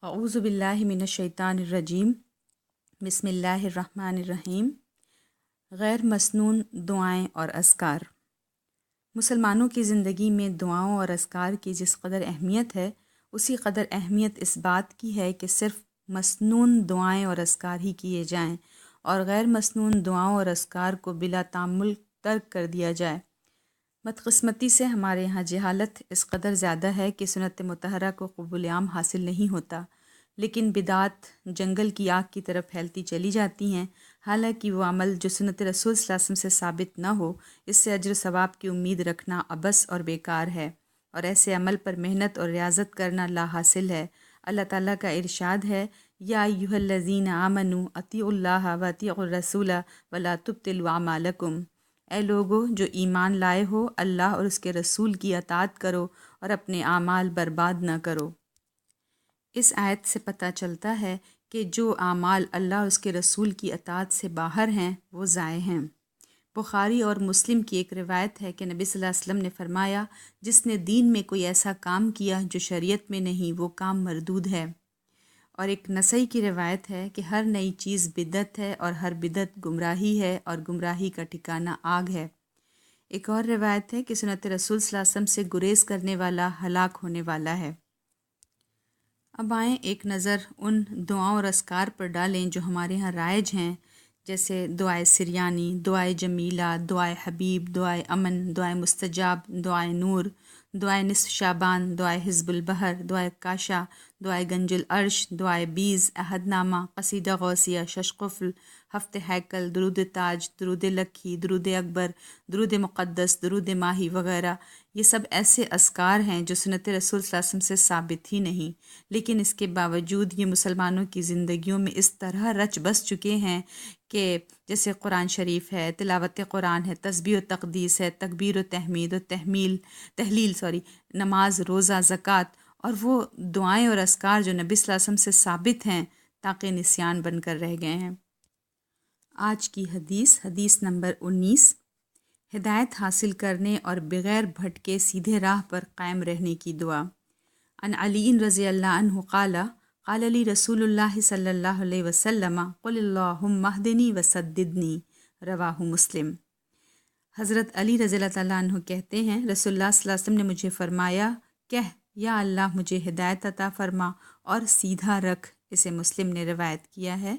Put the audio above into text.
اعوذ باللہ من الشیطان الرجیم بسم اللہ الرحمن الرحیم۔ غیر مسنون دعائیں اور اذکار۔ مسلمانوں کی زندگی میں دعاؤں اور اذکار کی جس قدر اہمیت ہے، اسی قدر اہمیت اس بات کی ہے کہ صرف مسنون دعائیں اور اذکار ہی کیے جائیں اور غیر مسنون دعاؤں اور اذکار کو بلا تعمل ترک کر دیا جائے۔ بدقسمتی سے ہمارے ہاں جہالت اس قدر زیادہ ہے کہ سنت مطہرہ کو قبول عام حاصل نہیں ہوتا، لیکن بدعات جنگل کی آگ کی طرف پھیلتی چلی جاتی ہیں، حالانکہ وہ عمل جو سنت رسول صلی اللہ علیہ وسلم سے ثابت نہ ہو، اس سے اجر و ثواب کی امید رکھنا عبث اور بیکار ہے، اور ایسے عمل پر محنت اور ریاضت کرنا لا حاصل ہے۔ اللہ تعالیٰ کا ارشاد ہے، یا ایھا الذین آمنوا اطیعوا اللہ واطیعوا الرسول ولا تبطلوا اعمالکم، اے لوگو جو ایمان لائے ہو، اللہ اور اس کے رسول کی اطاعت کرو اور اپنے اعمال برباد نہ کرو۔ اس آیت سے پتہ چلتا ہے کہ جو اعمال اللہ اور اس کے رسول کی اطاعت سے باہر ہیں وہ ضائع ہیں۔ بخاری اور مسلم کی ایک روایت ہے کہ نبی صلی اللہ علیہ وسلم نے فرمایا، جس نے دین میں کوئی ایسا کام کیا جو شریعت میں نہیں، وہ کام مردود ہے۔ اور ایک نسائی کی روایت ہے کہ ہر نئی چیز بدعت ہے اور ہر بدعت گمراہی ہے اور گمراہی کا ٹھکانہ آگ ہے۔ ایک اور روایت ہے کہ سنت رسول صلی اللہ علیہ وسلم سے گریز کرنے والا ہلاک ہونے والا ہے۔ اب آئیں ایک نظر ان دعاؤں اور اذکار پر ڈالیں جو ہمارے ہاں رائج ہیں، جیسے دعائے سریانی، دعائے جمیلہ، دعائے حبیب، دعائے امن، دعائے مستجاب، دعائے نور، دعائے نصف شعبان، دعائے حزب البحر، دعائے کاشا، دعائے گنج العرش، دعائے بیز، عہد نامہ، قصیدہ غوثیہ، ششقفل، ہفت ہیکل، درود تاج، درود لکھی، درود اکبر، درود مقدس، درود ماہی وغیرہ۔ یہ سب ایسے اذکار ہیں جو سنت رسول صلی اللہ علیہ وسلم سے ثابت ہی نہیں، لیکن اس کے باوجود یہ مسلمانوں کی زندگیوں میں اس طرح رچ بس چکے ہیں کہ جیسے قرآن شریف ہے، تلاوت قرآن ہے، تسبیح و تقدیس ہے، تکبیر و تحمید و تحلیل نماز، روزہ، زکوٰۃ، اور وہ دعائیں اور اذکار جو نبی صلی اللہ علیہ وسلم سے ثابت ہیں تاکہ نسیان بن کر رہ گئے ہیں۔ آج کی حدیث نمبر 19، ہدایت حاصل کرنے اور بغیر بھٹکے سیدھے راہ پر قائم رہنے کی دعا۔ عن علی رضی اللہ عنہ قال لی رسول اللہ صلی اللہ علیہ وسلم قل اللہم اہدنی وسددنی، رواہ مسلم۔ حضرت علی رضی اللہ تعالیٰ عنہ کہتے ہیں، رسول اللہ صلی اللہ علیہ وسلم نے مجھے فرمایا، کہہ یا اللہ مجھے ہدایت عطا فرما اور سیدھا رکھ۔ اسے مسلم نے روایت کیا ہے۔